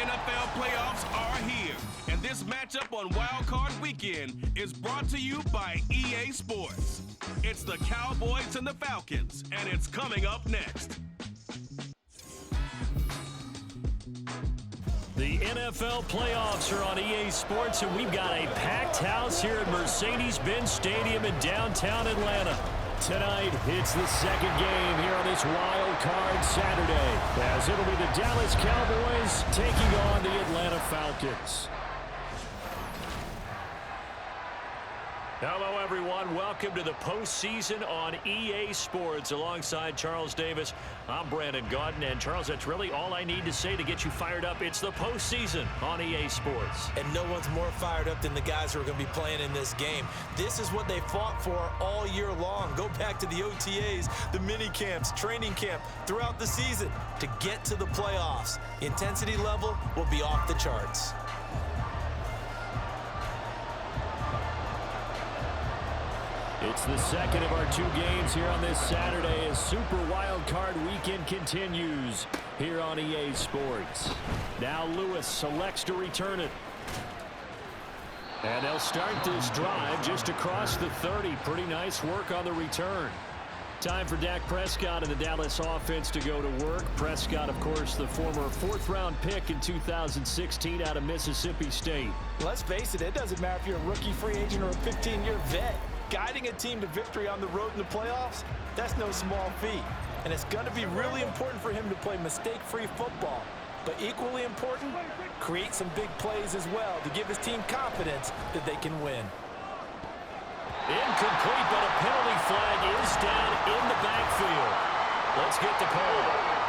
NFL playoffs are here, and this matchup on Wild Card Weekend is brought to you by EA Sports. It's the Cowboys and the Falcons, and it's coming up next. The NFL playoffs are on EA Sports, and we've got a packed house here at Mercedes-Benz Stadium in downtown Atlanta. Tonight, it's the second game here on this Wild Card Saturday, as it'll be the Dallas Cowboys taking on the Atlanta Falcons. Hello, everyone. Welcome to the postseason on EA Sports. Alongside Charles Davis, I'm Brandon Gaudin. And, Charles, that's really all I need to say to get you fired up. It's the postseason on EA Sports. And no one's more fired up than the guys who are going to be playing in this game. This is what they fought for all year long. Go back to the OTAs, the mini camps, training camp, throughout the season to get to the playoffs. The intensity level will be off the charts. It's the second of our two games here on this Saturday as Super Wild Card Weekend continues here on EA Sports. Now Lewis selects to return it. And they'll start this drive just across the 30. Pretty nice work on the return. Time for Dak Prescott and the Dallas offense to go to work. Prescott, of course, the former fourth-round pick in 2016 out of Mississippi State. Let's face it, it doesn't matter if you're a rookie free agent or a 15-year vet. Guiding a team to victory on the road in the playoffs, that's no small feat. And it's going to be really important for him to play mistake-free football. But equally important, create some big plays as well to give his team confidence that they can win. Incomplete, but a penalty flag is down in the backfield. Let's get the call.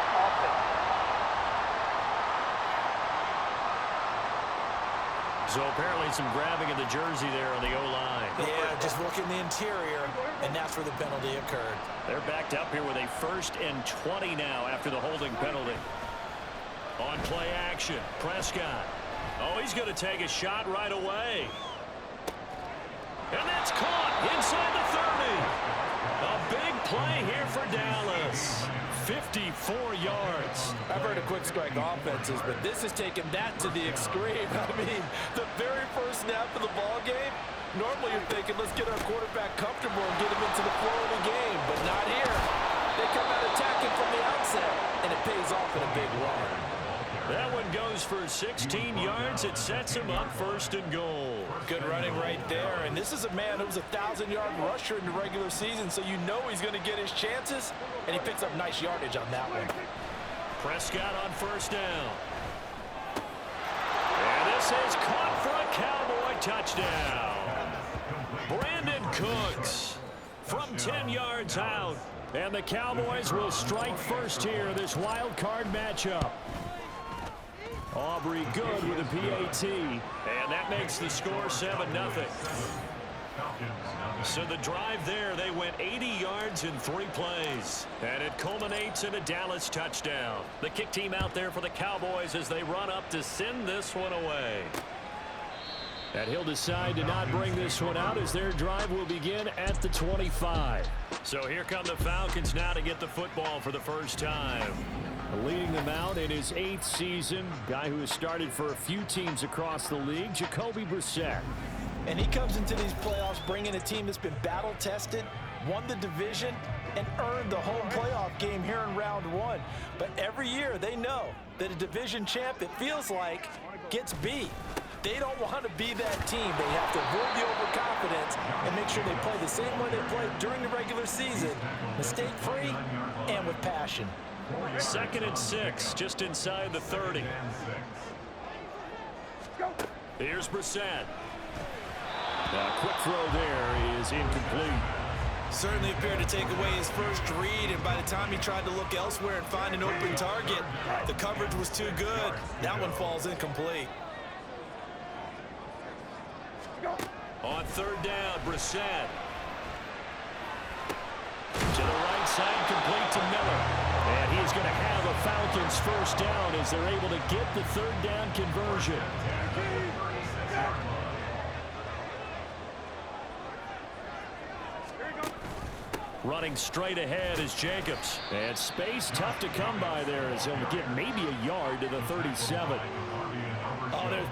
So apparently some grabbing of the jersey there on the O-line. Yeah, just look in the interior, and that's where the penalty occurred. They're backed up here with a 1st and 20 now after the holding penalty. On play action, Prescott. Oh, he's going to take a shot right away. And that's caught inside the 30. A big play here for Dallas. 54 yards. I've heard of quick strike offenses, but this is taking that to the extreme. I mean, the very first snap of the ball game, normally you're thinking, let's get our quarterback comfortable and get him into the flow of the game, but not here. They come out attacking from the outset, and it pays off in a big run. That one goes for 16 yards. It sets him up 1st and goal. Good running right there. And this is a man who was a 1,000-yard rusher in the regular season, so you know he's going to get his chances, and he picks up nice yardage on that one. Prescott on 1st down. And this is caught for a Cowboy touchdown. Brandon Cooks from 10 yards out. And the Cowboys will strike first here in this wild card matchup. Aubrey good with a PAT. And that makes the score 7-0. So the drive there, they went 80 yards in 3 plays. And it culminates in a Dallas touchdown. The kick team out there for the Cowboys as they run up to send this one away. And he'll decide to not bring this one out as their drive will begin at the 25. So here come the Falcons now to get the football for the first time. Leading them out in his 8th season, guy who has started for a few teams across the league, Jacoby Brissett. And he comes into these playoffs bringing a team that's been battle-tested, won the division, and earned the home playoff game here in round 1. But every year they know that a division champ, it feels like, gets beat. They don't want to be that team. They have to avoid the overconfidence and make sure they play the same way they played during the regular season, mistake-free and with passion. 2nd and 6, just inside the 30. Here's Brissett. A quick throw there is incomplete. Certainly appeared to take away his first read, and by the time he tried to look elsewhere and find an open target, the coverage was too good. That one falls incomplete. On 3rd down, Brissett. To the right side, complete to Miller. And he's going to have a Falcons 1st down as they're able to get the 3rd down conversion. Running straight ahead is Jacobs. And space tough to come by there as he'll get maybe a yard to the 37.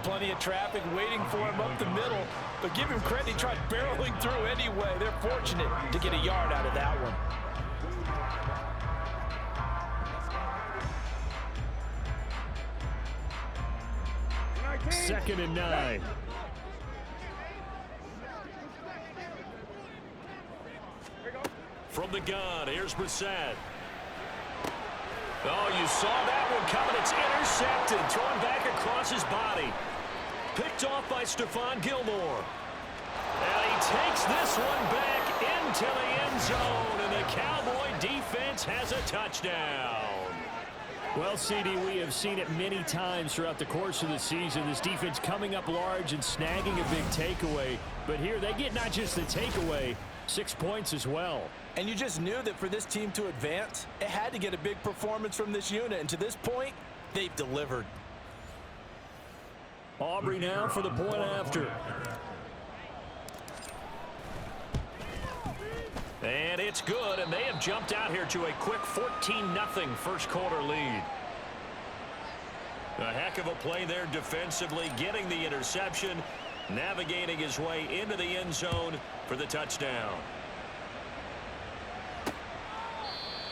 plenty of traffic waiting for him up the middle, but give him credit, he tried barreling through anyway. They're fortunate to get a yard out of that one. Second and 9. From the gun, here's Brissett. Oh, you saw that one coming. It's intercepted, thrown back across his body. Picked off by Stephon Gilmore. And he takes this one back into the end zone, and the Cowboy defense has a touchdown. Well, CD, we have seen it many times throughout the course of the season. This defense coming up large and snagging a big takeaway. But here they get not just the takeaway, 6 points as well. And you just knew that for this team to advance, it had to get a big performance from this unit. And to this point, they've delivered. Aubrey now for the point after. And it's good, and they have jumped out here to a quick 14-0 first quarter lead. A heck of a play there defensively, getting the interception, navigating his way into the end zone for the touchdown.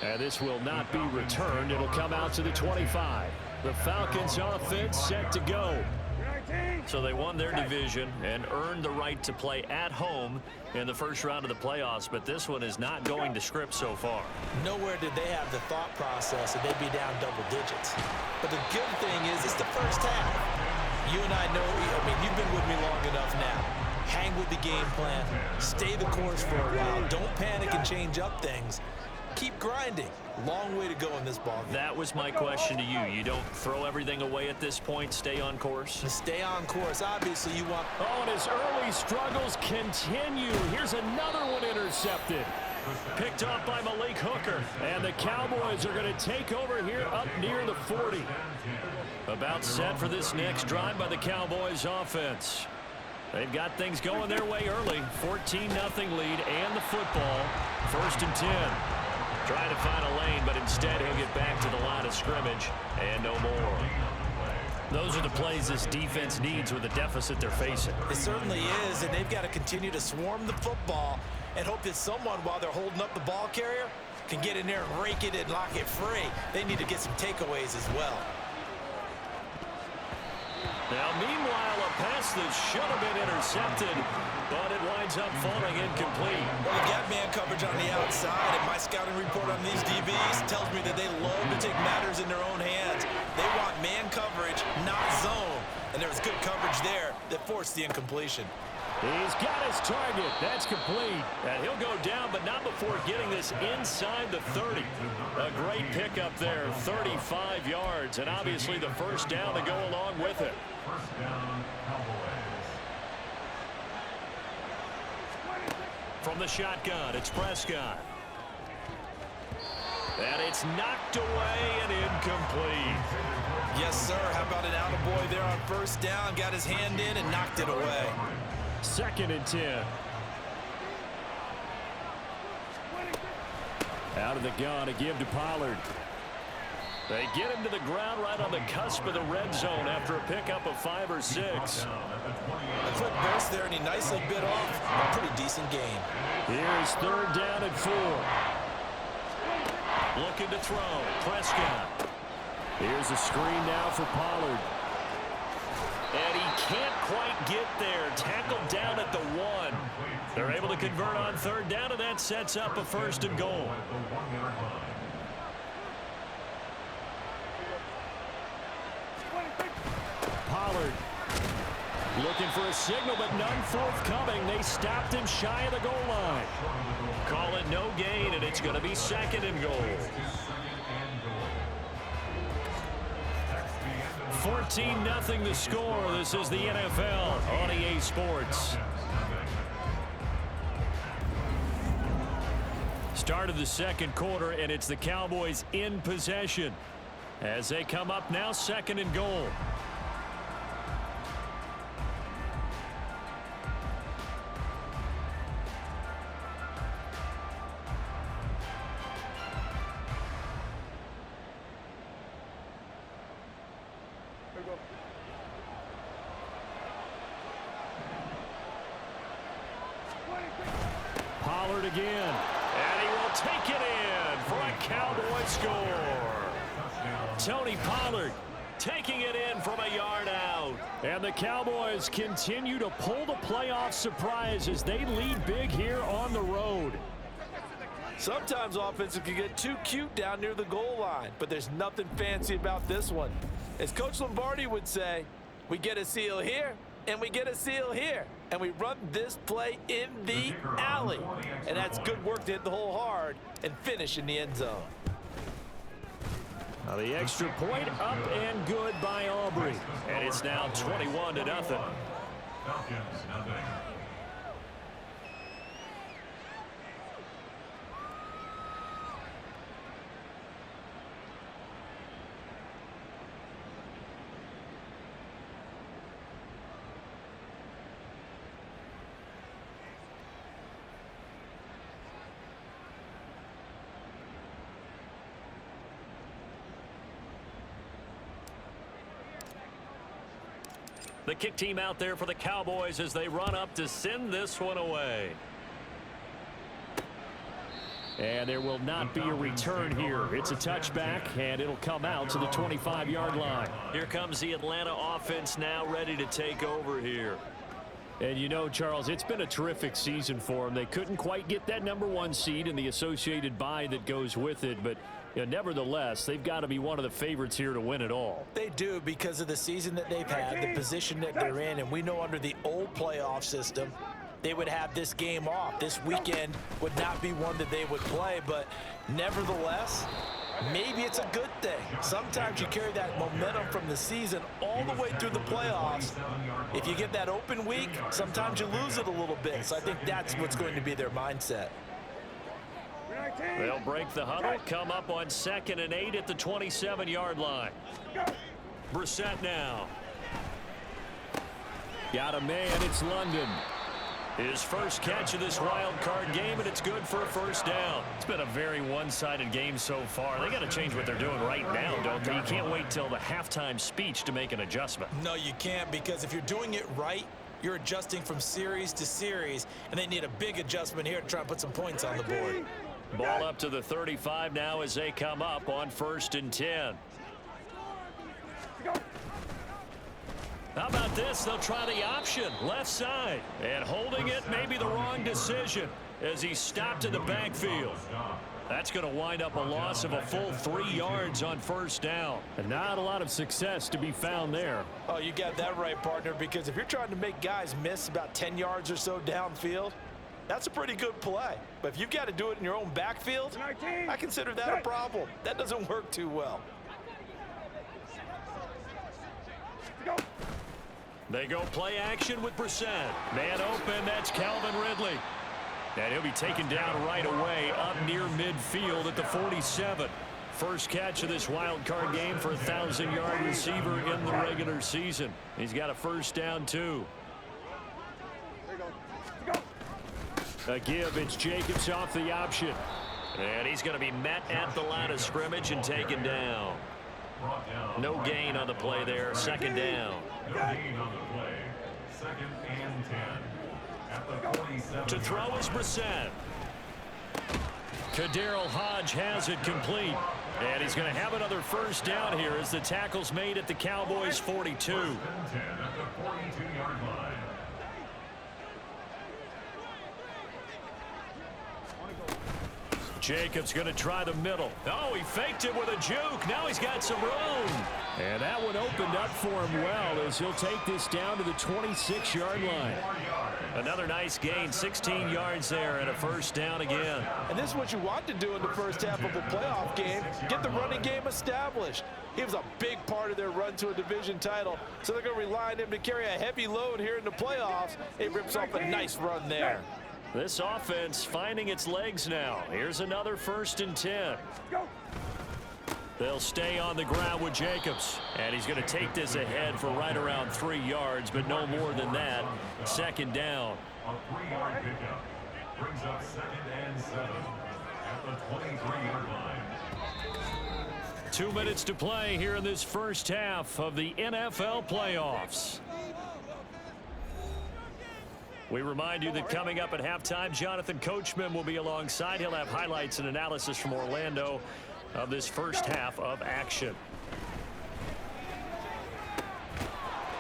And this will not be returned. It'll come out to the 25. The Falcons offense set to go. So they won their division and earned the right to play at home in the first round of the playoffs, but this one is not going to script so far. Nowhere did they have the thought process that they'd be down double digits. But the good thing is it's the first half. You and I know, I mean, you've been with me long enough now. Hang with the game plan. Stay the course for a while. Don't panic and change up things. Keep grinding. Long way to go in this ball game. That was my question to you. You don't throw everything away at this point, stay on course? To stay on course, obviously you want... Oh, and his early struggles continue. Here's another one intercepted. Picked off by Malik Hooker. And the Cowboys are going to take over here up near the 40. About set for this next drive by the Cowboys offense. They've got things going their way early. 14-0 lead and the football. 1st and 10. Trying to find a lane, but instead he'll get back to the line of scrimmage and no more. Those are the plays this defense needs with the deficit they're facing. It certainly is, and they've got to continue to swarm the football and hope that someone, while they're holding up the ball carrier, can get in there and rake it and lock it free. They need to get some takeaways as well. Now, meanwhile, a pass that should have been intercepted, but it winds up falling incomplete. Well, you got man coverage on the outside, and my scouting report on these DBs tells me that they love to take matters in their own hands. They want man coverage, not zone. And there was good coverage there that forced the incompletion. He's got his target. That's complete. And he'll go down, but not before getting this inside the 30. A great pickup there, 35 yards, and obviously the first down to go along with it. From the shotgun, it's Prescott. And it's knocked away and incomplete. Yes, sir. How about an attaboy there on first down? Got his hand in and knocked it away. 2nd and 10. Out of the gun to give to Pollard. They get him to the ground right on the cusp of the red zone after a pickup of 5 or 6. A quick burst there, and he nicely bit off a pretty decent game. Here's 3rd down and 4. Looking to throw. Prescott. Here's a screen now for Pollard. And he can't quite get there. Tackled down at the 1. They're able to convert on 3rd down, and that sets up a 1st and goal. Pollard looking for a signal, but none forthcoming. They stopped him shy of the goal line. Call it no gain, and it's going to be 2nd and goal. 14-0 the score. This is the NFL on EA Sports. Start of the 2nd quarter, and it's the Cowboys in possession as they come up now 2nd and goal. Pollard again. And he will take it in for a Cowboy score. Tony Pollard taking it in from a yard out. And the Cowboys continue to pull the playoff surprise as they lead big here on the road. Sometimes offenses can get too cute down near the goal line, but there's nothing fancy about this one. As Coach Lombardi would say, we get a seal here, and we get a seal here, and we run this play in the alley. And that's good work to hit the hole hard and finish in the end zone. Now the extra point up and good by Aubrey. And it's now 21-0. The kick team out there for the Cowboys as they run up to send this one away. And there will not be a return here. It's a touchback, and it'll come out to the 25-yard line. Here comes the Atlanta offense now ready to take over here. And you know, Charles, it's been a terrific season for them. They couldn't quite get that #1 seed and the associated bye that goes with it, but nevertheless, they've got to be one of the favorites here to win it all. They do because of the season that they've had, the position that they're in, and we know under the old playoff system, they would have this game off. This weekend would not be one that they would play, but nevertheless, maybe it's a good thing. Sometimes you carry that momentum from the season all the way through the playoffs. If you get that open week, sometimes you lose it a little bit. So I think that's what's going to be their mindset. They'll break the huddle, come up on 2nd and 8 at the 27-yard line. Brissett now. Got a man, it's London. His first catch of this wild card game, and it's good for a first down. It's been a very one-sided game so far. They got to change what they're doing right now, don't they? You can't wait till the halftime speech to make an adjustment. No, you can't, because if you're doing it right, you're adjusting from series to series, and they need a big adjustment here to try and put some points on the board. Ball up to the 35 now as they come up on 1st and 10. How about this? They'll try the option, left side. And holding it may be the wrong decision as he stopped in the backfield. That's going to wind up a loss of a full 3 yards on 1st down. And not a lot of success to be found there. Oh, you got that right, partner, because if you're trying to make guys miss about 10 yards or so downfield, that's a pretty good play. But if you've got to do it in your own backfield, I consider that a problem. That doesn't work too well. They go play action with Brissett. Man open, that's Calvin Ridley. And he'll be taken down right away up near midfield at the 47. First catch of this wild card game for a 1,000-yard receiver in the regular season. He's got a first down, too. A give, it's Jacobs off the option. And he's going to be met at the line of scrimmage and taken down. No gain on the play there, 2nd down. To throw is Brissett. Kadarrell Hodge has it complete. And he's going to have another first down here as the tackle's made at the Cowboys' 42. Jacobs going to try the middle. Oh, he faked it with a juke. Now he's got some room. And that one opened up for him well as he'll take this down to the 26-yard line. Another nice gain, 16 yards there and a first down again. And this is what you want to do in the first half of a playoff game, get the running game established. He was a big part of their run to a division title, so they're going to rely on him to carry a heavy load here in the playoffs. It rips off a nice run there. This offense finding its legs now. Here's another 1st and 10. They'll stay on the ground with Jacobs. And he's going to take this ahead for right around 3 yards, but no more than that. 2nd down. A 3-yard pickup brings up 2nd and 7 at the 23-yard line. 2 minutes to play here in this first half of the NFL playoffs. We remind you that coming up at halftime, Jonathan Coachman will be alongside. He'll have highlights and analysis from Orlando of this first half of action.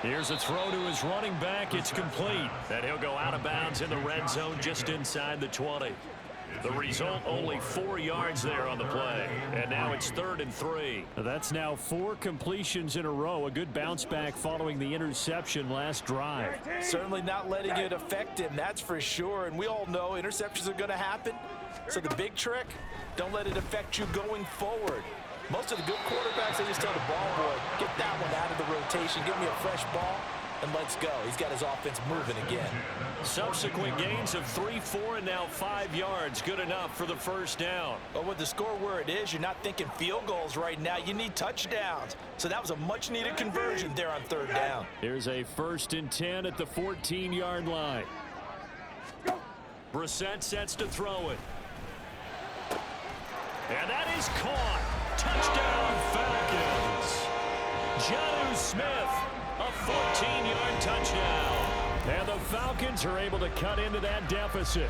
Here's a throw to his running back. It's complete. And he'll go out of bounds in the red zone just inside the 20. The result, only 4 yards there on the play. And now it's 3rd and 3. That's now 4 completions in a row. A good bounce back following the interception last drive. Certainly not letting it affect him, that's for sure. And we all know interceptions are going to happen. So the big trick, don't let it affect you going forward. Most of the good quarterbacks, they just tell the ball boy, get that one out of the rotation, give me a fresh ball, and let's go. He's got his offense moving again. Subsequent gains of 3, 4, and now 5 yards. Good enough for the first down. But with the score where it is, you're not thinking field goals right now. You need touchdowns. So that was a much-needed conversion there on 3rd down. Here's a 1st and 10 at the 14-yard line. Brissett sets to throw it. And that is caught. Touchdown, Falcons. Jonnu Smith, a 14-yard touchdown. And the Falcons are able to cut into that deficit.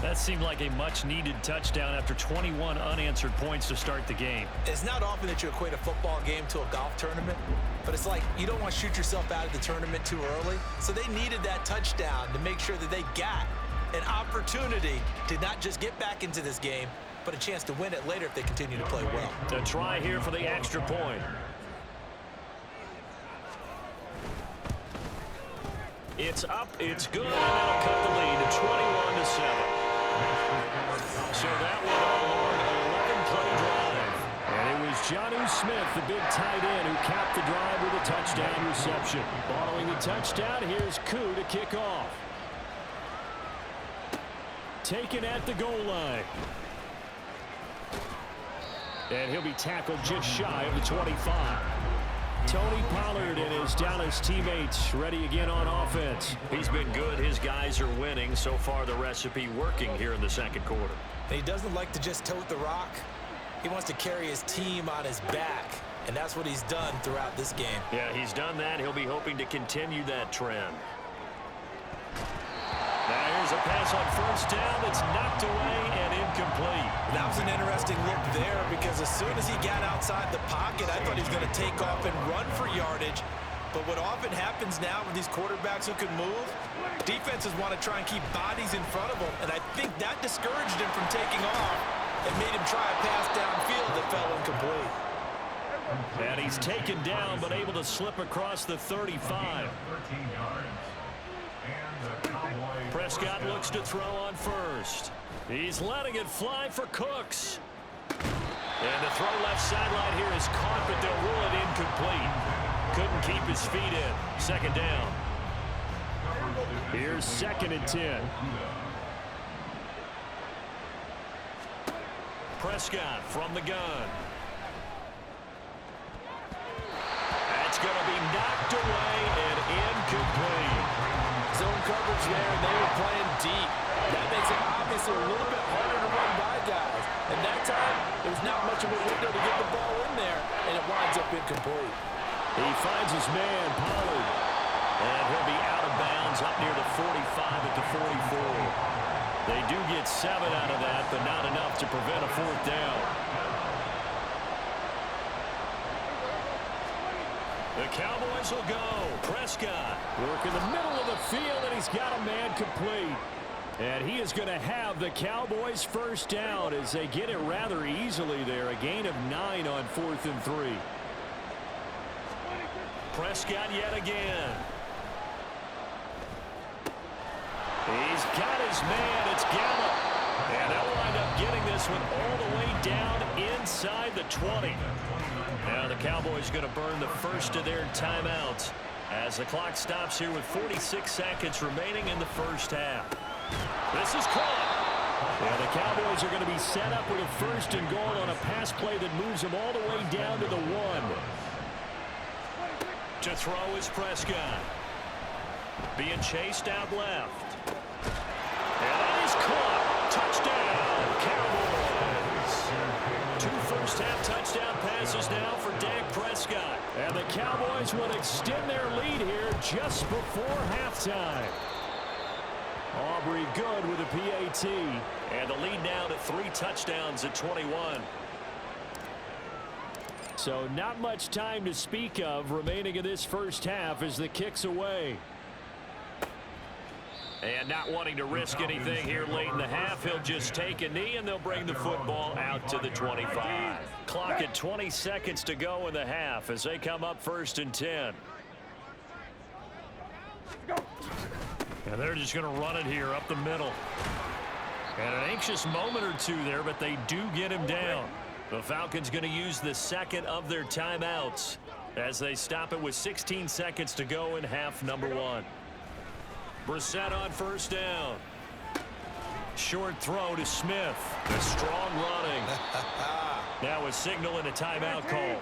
That seemed like a much-needed touchdown after 21 unanswered points to start the game. It's not often that you equate a football game to a golf tournament, but it's like you don't want to shoot yourself out of the tournament too early. So they needed that touchdown to make sure that they got an opportunity to not just get back into this game, but a chance to win it later if they continue to play well. To try here for the extra point. It's up, it's good, and that'll cut the lead to 21-7. So that went along an 11-play drive. And it was Jonnu Smith, the big tight end, who capped the drive with a touchdown reception. Following the touchdown, here's Koo to kick off. Taken at the goal line. And he'll be tackled just shy of the 25. Tony Pollard and his Dallas teammates ready again on offense. He's been good. His guys are winning. So far, the recipe working here in the second quarter. And he doesn't like to just tote the rock. He wants to carry his team on his back. And that's what he's done throughout this game. Yeah, he's done that. He'll be hoping to continue that trend. Now here's a pass on 1st down that's knocked away and incomplete. That was an interesting look there because as soon as he got outside the pocket, I thought he was going to take off and run for yardage. But what often happens now with these quarterbacks who can move, defenses want to try and keep bodies in front of them. And I think that discouraged him from taking off and made him try a pass downfield that fell incomplete. And he's taken down but able to slip across the 35. 13 yards. Prescott looks to throw on 1st. He's letting it fly for Cooks. And the throw left sideline here is caught, but they'll rule it incomplete. Couldn't keep his feet in. 2nd down. Here's 2nd and 10. Prescott from the gun. That's going to be knocked away and incomplete. Zone coverage there, and they were playing deep. That makes it obviously a little bit harder to run by guys. And that time, there was not much of a window to get the ball in there, and it winds up incomplete. He finds his man, Pollard. And he'll be out of bounds up near the 45 at the 44. They do get 7 out of that, but not enough to prevent a 4th down. The Cowboys will go. Prescott. Work in the middle of the field, and he's got a man complete. And he is going to have the Cowboys' 1st down as they get it rather easily there. A gain of 9 on 4th and 3. Prescott yet again. He's got his man. It's Gallup. And they'll wind up getting this one all the way down inside the 20. Now the Cowboys going to burn the first of their timeouts as the clock stops here with 46 seconds remaining in the first half. This is caught. Yeah, the Cowboys are going to be set up with a 1st and goal on a pass play that moves them all the way down to the 1. To throw is Prescott. Being chased out left. And that is caught. Touchdown, Cowboys. 2 first-half touchdown passes now for Dak Prescott. And the Cowboys will extend their lead here just before halftime. Aubrey good with a PAT. And the lead now to 3 touchdowns at 21. So not much time to speak of remaining in this first half as the kick's away. And not wanting to risk anything here late in the half, he'll just take a knee and they'll bring the football out to the 25. Clock at 20 seconds to go in the half as they come up 1st and 10. And they're just going to run it here up the middle. And an anxious moment or two there, but they do get him down. The Falcons going to use the second of their timeouts as they stop it with 16 seconds to go in half number 1. Brissett on 1st down. Short throw to Smith. A strong running. Now a signal and a timeout call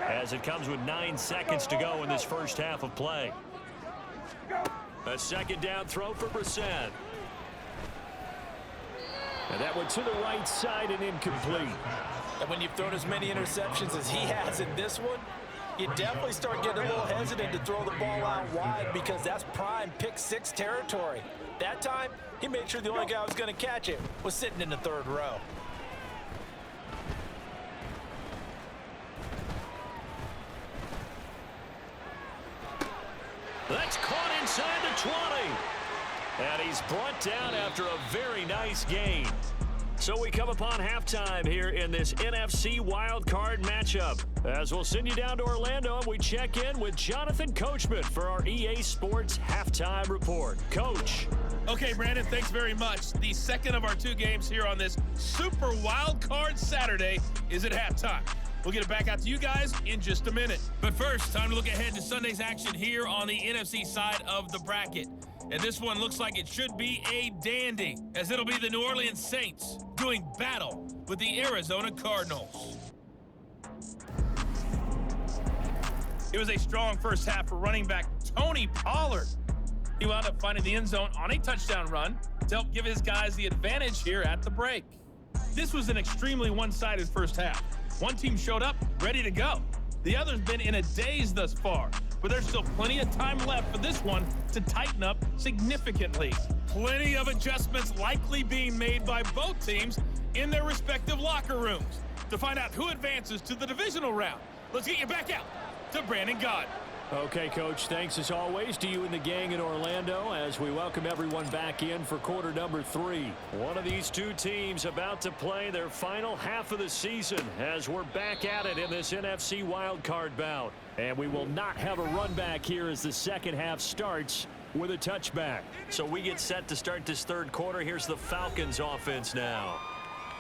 as it comes with 9 seconds to go in this first half of play. A 2nd down throw for Brissett. And that one to the right side and incomplete. And when you've thrown as many interceptions as he has in this one, you definitely start getting a little hesitant to throw the ball out wide because that's prime pick 6 territory. That time, he made sure the only guy who was going to catch it was sitting in the 3rd row. That's caught inside the 20. And he's brought down after a very nice gain. So we come upon halftime here in this NFC wildcard matchup. As we'll send you down to Orlando, and we check in with Jonathan Coachman for our EA Sports Halftime Report. Coach. Okay, Brandon, thanks very much. The second of our 2 games here on this Super Wildcard Saturday is at halftime. We'll get it back out to you guys in just a minute. But first, time to look ahead to Sunday's action here on the NFC side of the bracket. And this one looks like it should be a dandy, as it'll be the New Orleans Saints doing battle with the Arizona Cardinals. It was a strong first half for running back Tony Pollard. He wound up finding the end zone on a touchdown run to help give his guys the advantage here at the break. This was an extremely one-sided first half. One team showed up ready to go. The other's been in a daze thus far, but there's still plenty of time left for this one to tighten up significantly. Plenty of adjustments likely being made by both teams in their respective locker rooms. To find out who advances to the divisional round, let's get you back out to Brandon Gott. Okay, Coach, thanks as always to you and the gang in Orlando as we welcome everyone back in for quarter number 3. One of these 2 teams about to play their final half of the season as we're back at it in this NFC wildcard bout. And we will not have a run back here as the second half starts with a touchback. So we get set to start this 3rd quarter. Here's the Falcons offense now.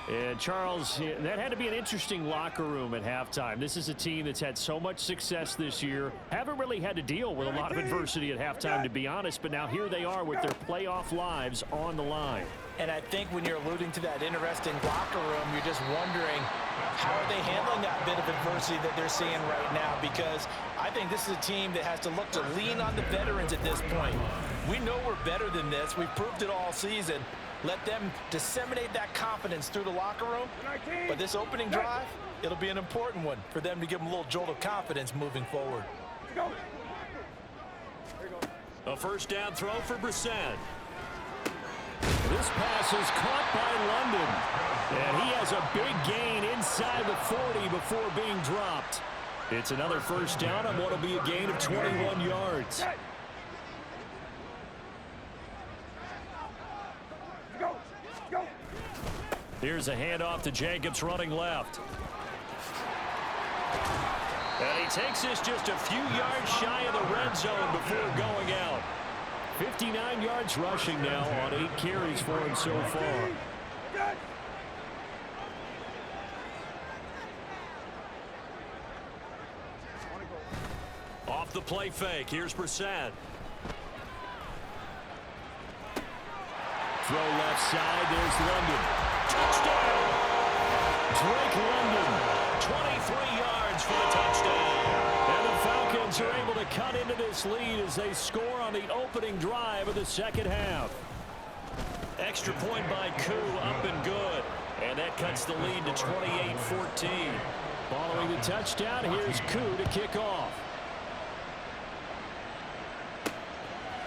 And Charles, that had to be an interesting locker room at halftime. This is a team that's had so much success this year. Haven't really had to deal with a lot of adversity at halftime, to be honest. But now here they are with their playoff lives on the line. And I think when you're alluding to that interesting locker room, you're just wondering how are they handling that bit of adversity that they're seeing right now, because I think this is a team that has to look to lean on the veterans at this point. We know we're better than this. We've proved it all season. Let them disseminate that confidence through the locker room. But this opening drive, it'll be an important one for them to give them a little jolt of confidence moving forward. A 1st down throw for Brissett. This pass is caught by London. And he has a big gain inside the 40 before being dropped. It's another 1st down on what will be a gain of 21 yards. Here's a handoff to Jacobs running left. And he takes this just a few yards shy of the red zone before going out. 59 yards rushing now on 8 carries for him so far. Off the play fake, here's Brissett. Throw left side, there's London. Touchdown! Drake London. 23 yards for the touchdown. And the Falcons are able to cut into this lead as they score on the opening drive of the second half. Extra point by Koo, up and good. And that cuts the lead to 28-14. Following the touchdown, here's Koo to kick off.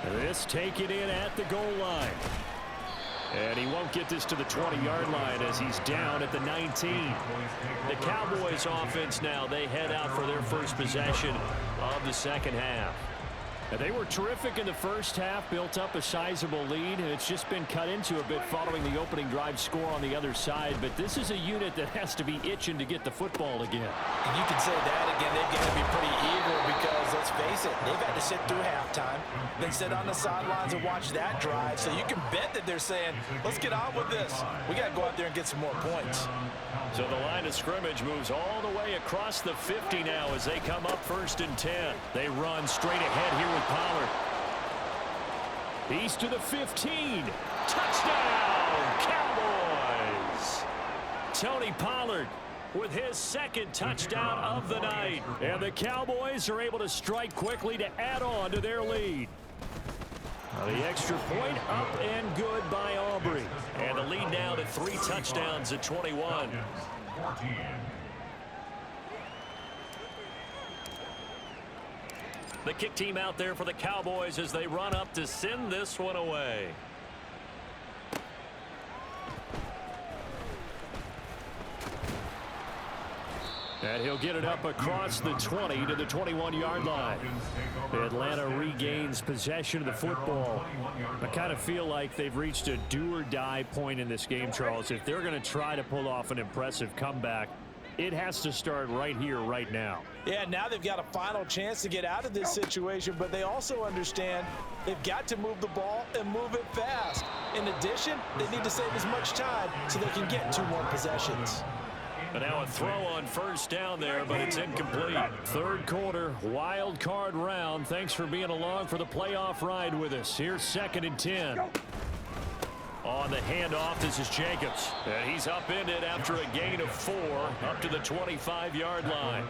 This taken in at the goal line. And he won't get this to the 20-yard line as he's down at the 19. The Cowboys offense now, they head out for their first possession of the second half. They were terrific in the first half, built up a sizable lead, and it's just been cut into a bit following the opening drive score on the other side. But this is a unit that has to be itching to get the football again. And you can say that again, they've got to be pretty eager because, let's face it, they've had to sit through halftime, then sit on the sidelines and watch that drive. So you can bet that they're saying, let's get on with this. We got to go out there and get some more points. So the line of scrimmage moves all the way across the 50 now as they come up 1st and 10. They run straight ahead here with Pollard. He's to the 15. Touchdown, Cowboys! Tony Pollard with his second touchdown of the night. And the Cowboys are able to strike quickly to add on to their lead. The extra point up and good by Aubrey. And the lead now to 3 touchdowns at 21. The kick team out there for the Cowboys as they run up to send this one away. And he'll get it up across the 20 to the 21-yard line. Atlanta regains possession of the football. I kind of feel like they've reached a do-or-die point in this game, Charles. If they're going to try to pull off an impressive comeback, it has to start right here, right now. Yeah, now they've got a final chance to get out of this situation, but they also understand they've got to move the ball and move it fast. In addition, they need to save as much time so they can get 2 more possessions. But now a throw on 1st down there, but it's incomplete. Third quarter, wild card round. Thanks for being along for the playoff ride with us. Here's 2nd and 10. On the handoff, this is Jacobs. And he's upended after a gain of 4 up to the 25-yard line.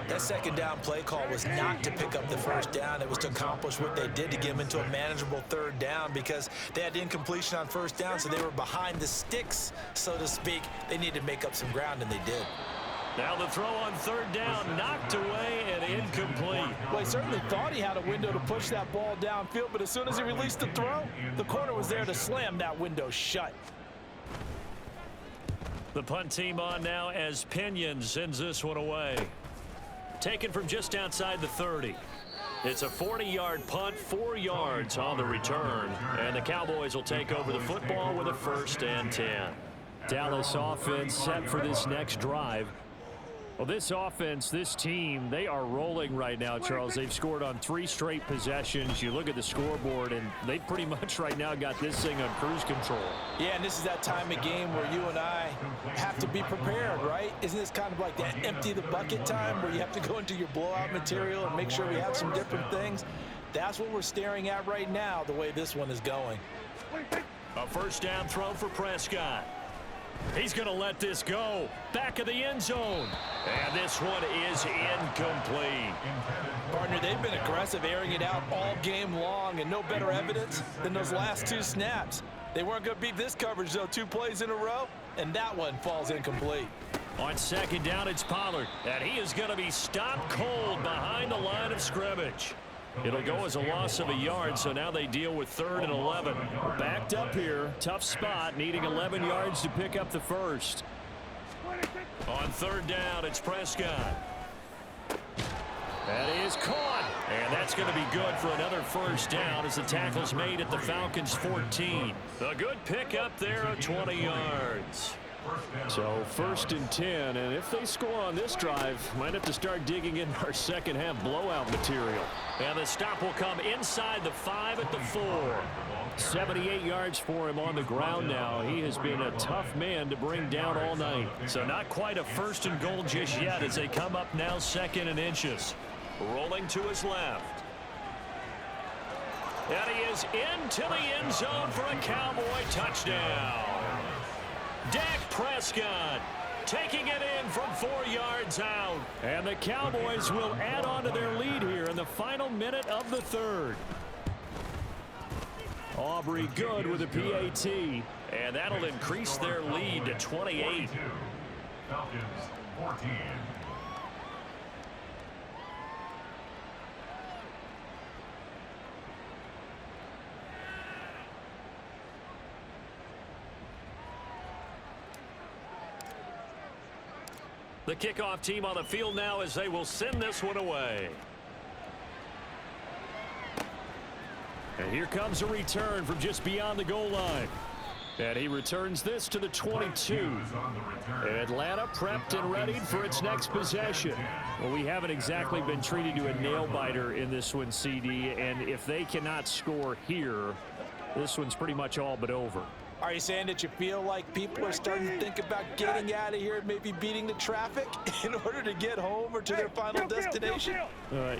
That 2nd down play call was not to pick up the 1st down. It was to accomplish what they did to get them into a manageable 3rd down because they had incompletion on 1st down, so they were behind the sticks, so to speak. They needed to make up some ground, and they did. Now the throw on 3rd down, knocked away and incomplete. Well, he certainly thought he had a window to push that ball downfield, but as soon as he released the throw, the corner was there to slam that window shut. The punt team on now as Pinion sends this one away. Taken from just outside the 30. It's a 40-yard punt, 4 yards on the return, and the Cowboys will take over the football with a 1st and 10. Dallas offense set for this next drive. Well, this offense, this team, they are rolling right now, Charles. They've scored on 3 straight possessions. You look at the scoreboard, and they pretty much right now got this thing on cruise control. Yeah, and this is that time of game where you and I have to be prepared, right? Isn't this kind of like that empty the bucket time where you have to go into your blowout material and make sure we have some different things? That's what we're staring at right now, the way this one is going. A 1st down throw for Prescott. He's going to let this go. Back of the end zone. And this one is incomplete. Partner, they've been aggressive, airing it out all game long, and no better evidence than those last 2 snaps. They weren't going to beat this coverage, though, 2 plays in a row, and that one falls incomplete. On 2nd down, it's Pollard, and he is going to be stopped cold behind the line of scrimmage. It'll go as a loss of a yard, so now they deal with 3rd and 11. Backed up here, tough spot, needing 11 yards to pick up the 1st. On 3rd down, it's Prescott. That is caught. And that's going to be good for another 1st down as the tackle's made at the Falcons' 14. A good pick up there of 20 yards. So 1st and 10, and if they score on this drive, might have to start digging in our second half blowout material. And the stop will come inside the 5 at the 4. 78 yards for him on the ground now. He has been a tough man to bring down all night. So not quite a 1st and goal just yet as they come up now 2nd and inches. Rolling to his left. And he is into the end zone for a Cowboy touchdown. Dak Prescott taking it in from 4 yards out. And the Cowboys will add on to their lead here in the final minute of the 3rd. Aubrey good with a PAT. And that'll increase their lead to 28. Falcons 14. The kickoff team on the field now as they will send this one away. And here comes a return from just beyond the goal line. And he returns this to the 22. Atlanta prepped and readied for its next possession. Well, we haven't exactly been treated to a nail-biter in this one, CD. And if they cannot score here, this one's pretty much all but over. Are you saying that you feel like people are starting to think about getting out of here and maybe beating the traffic in order to get home or to their final destination?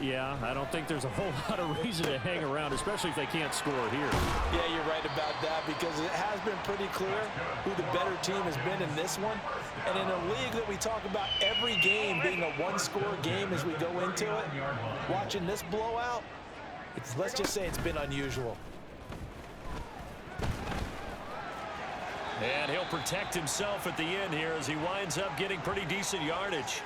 Yeah, I don't think there's a whole lot of reason to hang around, especially if they can't score here. Yeah, you're right about that because it has been pretty clear who the better team has been in this one. And in a league that we talk about every game being a one-score game as we go into it, watching this blowout, let's just say it's been unusual. And he'll protect himself at the end here as he winds up getting pretty decent yardage.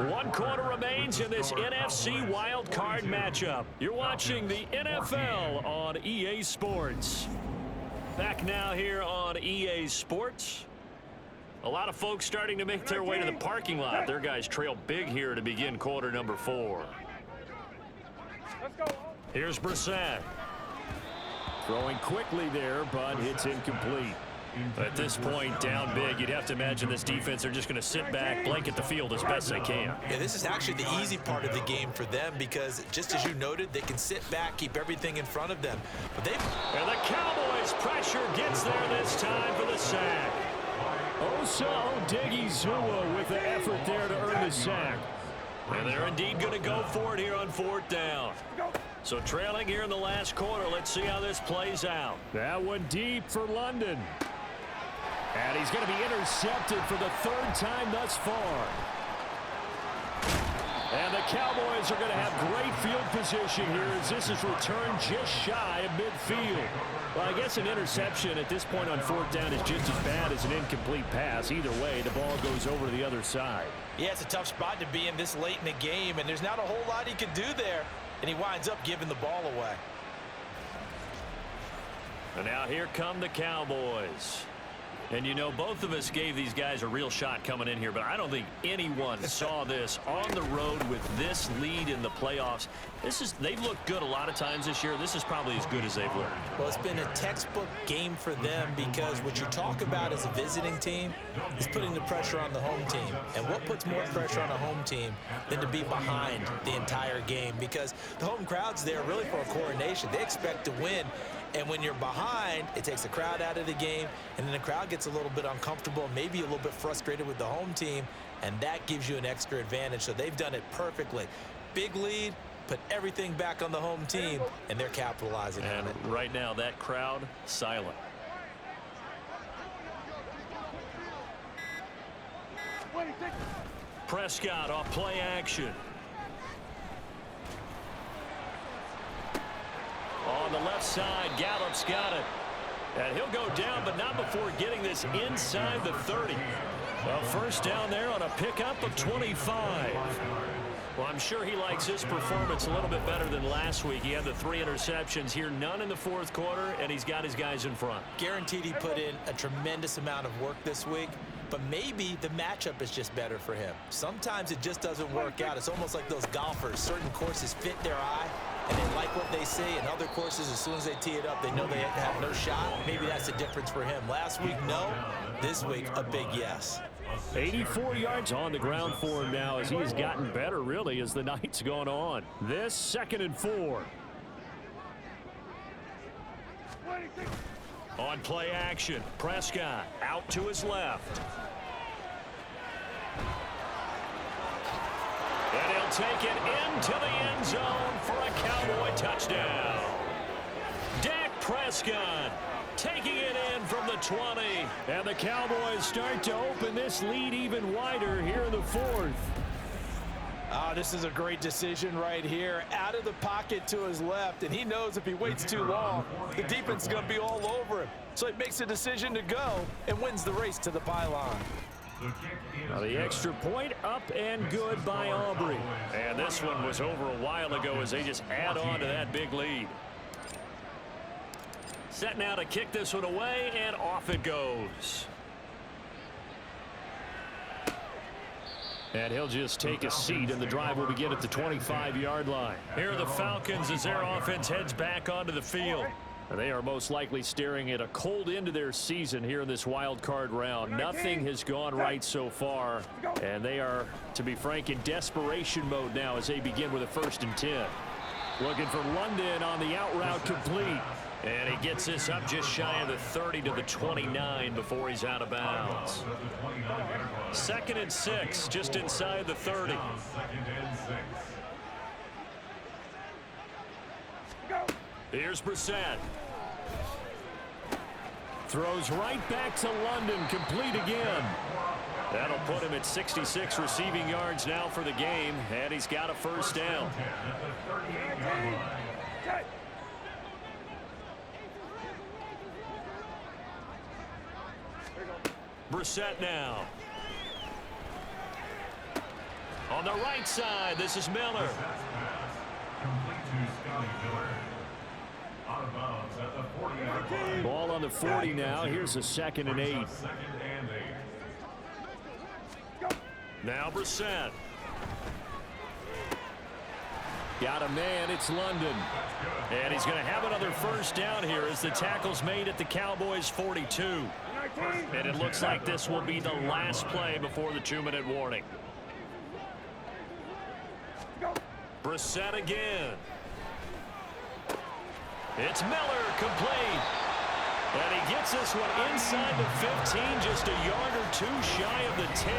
1 quarter remains in this NFC wild card matchup. You're watching the NFL on EA Sports. Back now here on EA Sports. A lot of folks starting to make their way to the parking lot. Their guys trail big here to begin quarter number 4. Here's Brissett. Throwing quickly there, but it's incomplete. At this point, down big, you'd have to imagine this defense are just going to sit back, blanket the field as best they can. Yeah, this is actually the easy part of the game for them because, just as you noted, they can sit back, keep everything in front of them. But and the Cowboys' pressure gets there this time for the sack. Osa Odighizuwa with the effort there to earn the sack. And they're indeed going to go for it here on 4th down. So trailing here in the last quarter. Let's see how this plays out. That one deep for London. And he's going to be intercepted for the 3rd time thus far. And the Cowboys are going to have great field position here as this is returned just shy of midfield. Well, I guess an interception at this point on 4th down is just as bad as an incomplete pass. Either way, the ball goes over to the other side. Yeah, it's a tough spot to be in this late in the game, and there's not a whole lot he could do there, and he winds up giving the ball away. And now here come the Cowboys. And, you know, both of us gave these guys a real shot coming in here, but I don't think anyone saw this on the road with this lead in the playoffs. They've looked good a lot of times this year. This is probably as good as they've looked. Well, it's been a textbook game for them because what you talk about as a visiting team is putting the pressure on the home team. And what puts more pressure on a home team than to be behind the entire game? Because the home crowd's there really for a coronation. They expect to win. And when you're behind, it takes the crowd out of the game, and then the crowd gets a little bit uncomfortable, maybe a little bit frustrated with the home team, and that gives you an extra advantage. So they've done it perfectly. Big lead, put everything back on the home team, and they're capitalizing on it. And right now, that crowd, silent. Prescott off play action. On the left side, Gallup's got it. And he'll go down, but not before getting this inside the 30. Well, 1st down there on a pickup of 25. Well, I'm sure he likes his performance a little bit better than last week. He had the 3 interceptions here, none in the 4th quarter, and he's got his guys in front. Guaranteed he put in a tremendous amount of work this week, but maybe the matchup is just better for him. Sometimes it just doesn't work out. It's almost like those golfers. Certain courses fit their eye, and they like what they see, and other courses, as soon as they tee it up, they know they have no shot. Maybe that's the difference for him. Last week, no. This week, a big yes. 84 yards on the ground for him now as he has gotten better, really, as the night's gone on. This 2nd and 4. On play action, Prescott out to his left. And he'll take it into the end zone for a Cowboy touchdown. Dak Prescott taking it in from the 20. And the Cowboys start to open this lead even wider here in the 4th. Oh, this is a great decision right here. Out of the pocket to his left, and he knows if he waits too long, the defense is going to be all over him. So he makes a decision to go and wins the race to the pylon. Now the extra point up and good by Aubrey. And this one was over a while ago as they just add on to that big lead. Set now to kick this one away, and off it goes. And he'll just take a seat, and the drive will begin at the 25-yard line. Here are the Falcons as their offense heads back onto the field. They are most likely staring at a cold end to their season here in this wild card round. Nothing has gone right so far, and they are, to be frank, in desperation mode now as they begin with a 1st and 10. Looking for London on the out route, complete. And he gets this up just shy of the 30 to the 29 before he's out of bounds. 2nd and 6, just inside the 30. Here's Brissett. Throws right back to London, complete again. That'll put him at 66 receiving yards now for the game, and he's got a 1st down. Brissett now. On the right side, this is Miller. Ball on the 40 now. Here's a 2nd and 8. Now Brissett. Got a man, it's London. And he's going to have another 1st down here as the tackle's made at the Cowboys' 42. And it looks like this will be the last play before the 2-minute warning. Brissett again. It's Miller, complete. And he gets this one inside the 15, just a yard or 2 shy of the 10.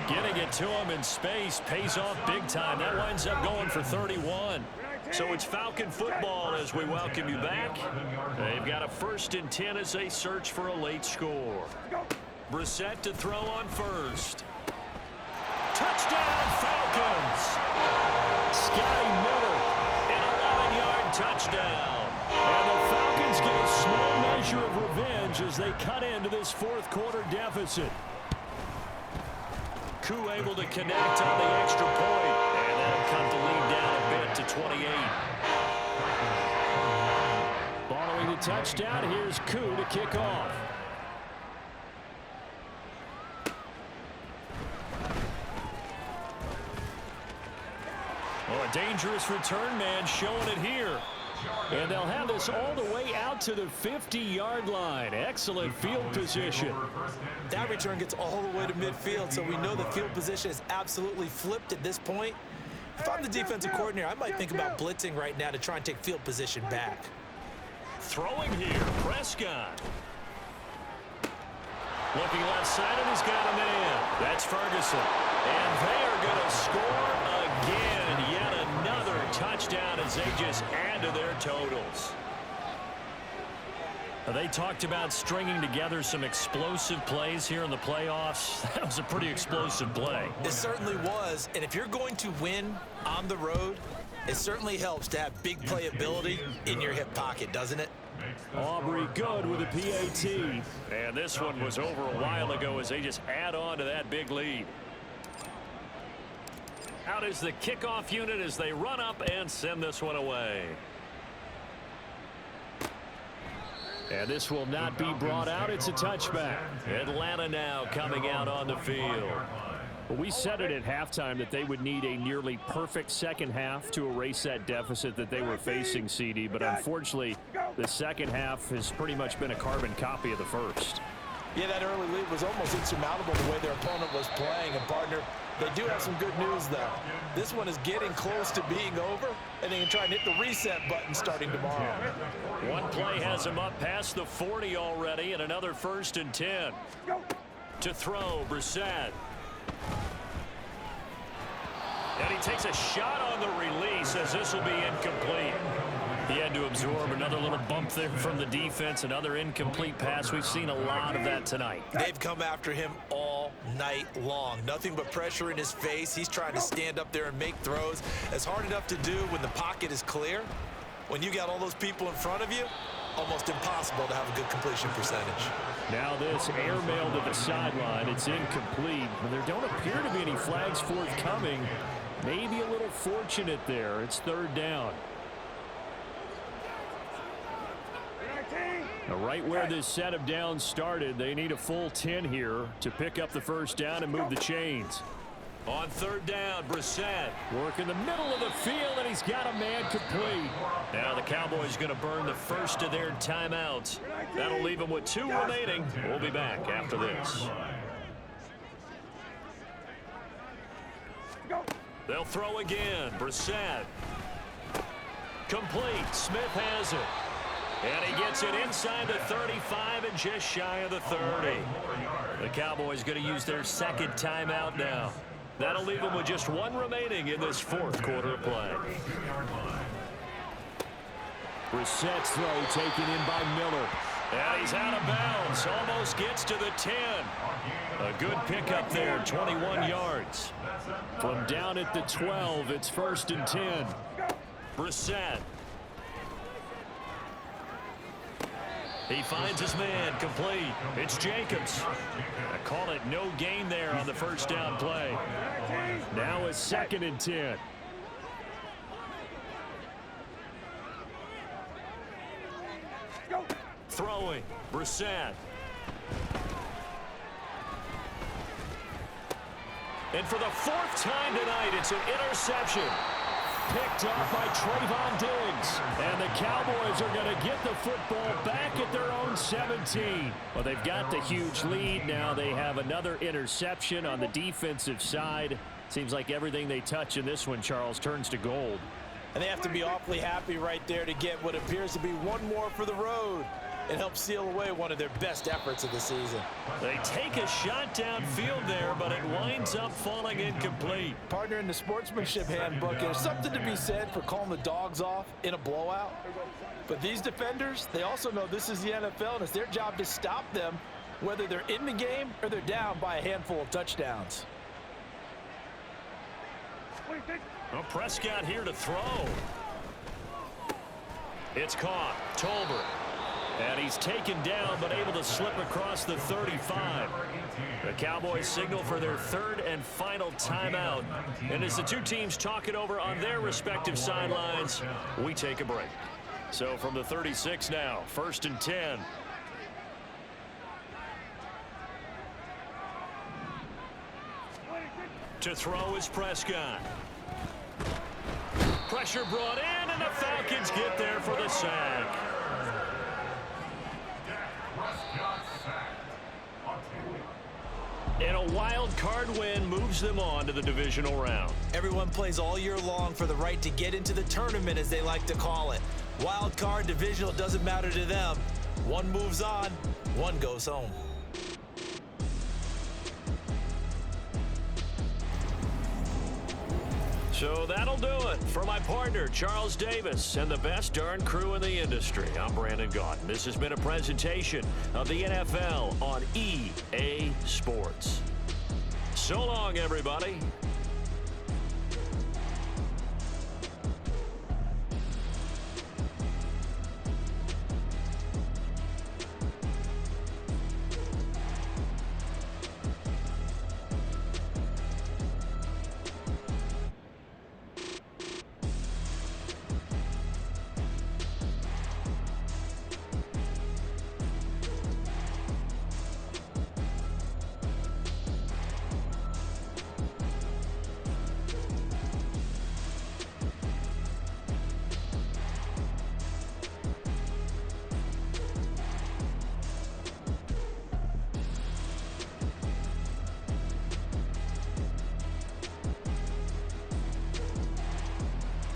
Getting it to him in space pays off big time. That winds up going for 31. So it's Falcon football as we welcome you back. They've got a 1st and 10 as they search for a late score. Brissett to throw on 1st. Touchdown, Falcons! Scotty Miller. An 11-yard touchdown. And the Falcons get a small measure of revenge as they cut into this 4th quarter deficit. Koo able to connect on the extra point, and that'll cut the lead down a bit to 28. Following the touchdown, here's Koo to kick off. Well, a dangerous return man showing it here. And they'll have this all the way out to the 50-yard line. Excellent field position. That return gets all the way to midfield, so we know the field position is absolutely flipped at this point. If I'm the defensive coordinator, I might think about blitzing right now to try and take field position back. Throwing here, Prescott. Looking left side, and he's got a man. That's Ferguson. And they are going to score again. Yet another touchdown as they just add to their totals. They talked about stringing together some explosive plays here in the playoffs. That was a pretty explosive play. It certainly was, and if you're going to win on the road, it certainly helps to have big playability in your hip pocket, doesn't it? Aubrey good with a PAT. And this one was over a while ago as they just add on to that big lead. Out is the kickoff unit as they run up and send this one away. And this will not be brought out. It's a touchback. Atlanta now coming out on the field. Well, we said it at halftime that they would need a nearly perfect second half to erase that deficit that they were facing, CD. But unfortunately, the second half has pretty much been a carbon copy of the first. Yeah, that early lead was almost insurmountable the way their opponent was playing. And, partner, they do have some good news, though. This one is getting close to being over, and they can try and hit the reset button starting tomorrow. One play has him up past the 40 already, and another 1st and 10. To throw, Brissett. And he takes a shot on the release as this will be incomplete. He had to absorb another little bump there from the defense, another incomplete pass. We've seen a lot of that tonight. They've come after him all night long. Nothing but pressure in his face. He's trying to stand up there and make throws. It's hard enough to do when the pocket is clear. When you got all those people in front of you, almost impossible to have a good completion percentage. Now this airmail to the sideline. It's incomplete. But there don't appear to be any flags forthcoming. Maybe a little fortunate there. It's 3rd down. Now, right where this set of downs started, they need a full 10 here to pick up the 1st down and move the chains. On third down, Brissett. Work in the middle of the field, and he's got a man complete. Now the Cowboys going to burn the first of their timeouts. That'll leave them with 2 remaining. We'll be back after this. They'll throw again. Brissett. Complete. Smith has it. And he gets it inside the 35 and just shy of the 30. The Cowboys going to use their second timeout now. That'll leave them with just 1 remaining in this fourth quarter of play. Brissett's throw taken in by Miller. And he's out of bounds. Almost gets to the 10. A good pickup there, 21 yards. From down at the 12, it's 1st and 10. Brissett. He finds his man, complete. It's Jacobs. I call it no gain there on the first down play. Now it's 2nd and 10. Throwing, Brissett. And for the 4th time tonight, it's an interception. Picked off by Trayvon Diggs. And the Cowboys are going to get the football back at their own 17. Well, they've got the huge lead now. They have another interception on the defensive side. Seems like everything they touch in this one, Charles, turns to gold. And they have to be awfully happy right there to get what appears to be one more for the road and help seal away one of their best efforts of the season. They take a shot downfield there, but it winds up falling incomplete. Partner, in the sportsmanship handbook, there's something to be said for calling the dogs off in a blowout. But these defenders, they also know this is the NFL, and it's their job to stop them, whether they're in the game or they're down by a handful of touchdowns. Well, Prescott here to throw. It's caught. Tolbert. And he's taken down, but able to slip across the 35. The Cowboys signal for their 3rd and final timeout. And as the two teams talk it over on their respective sidelines, we take a break. So from the 36 now, 1st and 10. To throw is Prescott. Pressure brought in, and the Falcons get there for the sack. And a wild card win moves them on to the divisional round. Everyone plays all year long for the right to get into the tournament, as they like to call it. Wild card, divisional, doesn't matter to them. One moves on, one goes home. So that'll do it for my partner, Charles Davis, and the best darn crew in the industry. I'm Brandon Gaudin. This has been a presentation of the NFL on EA Sports. So long, everybody.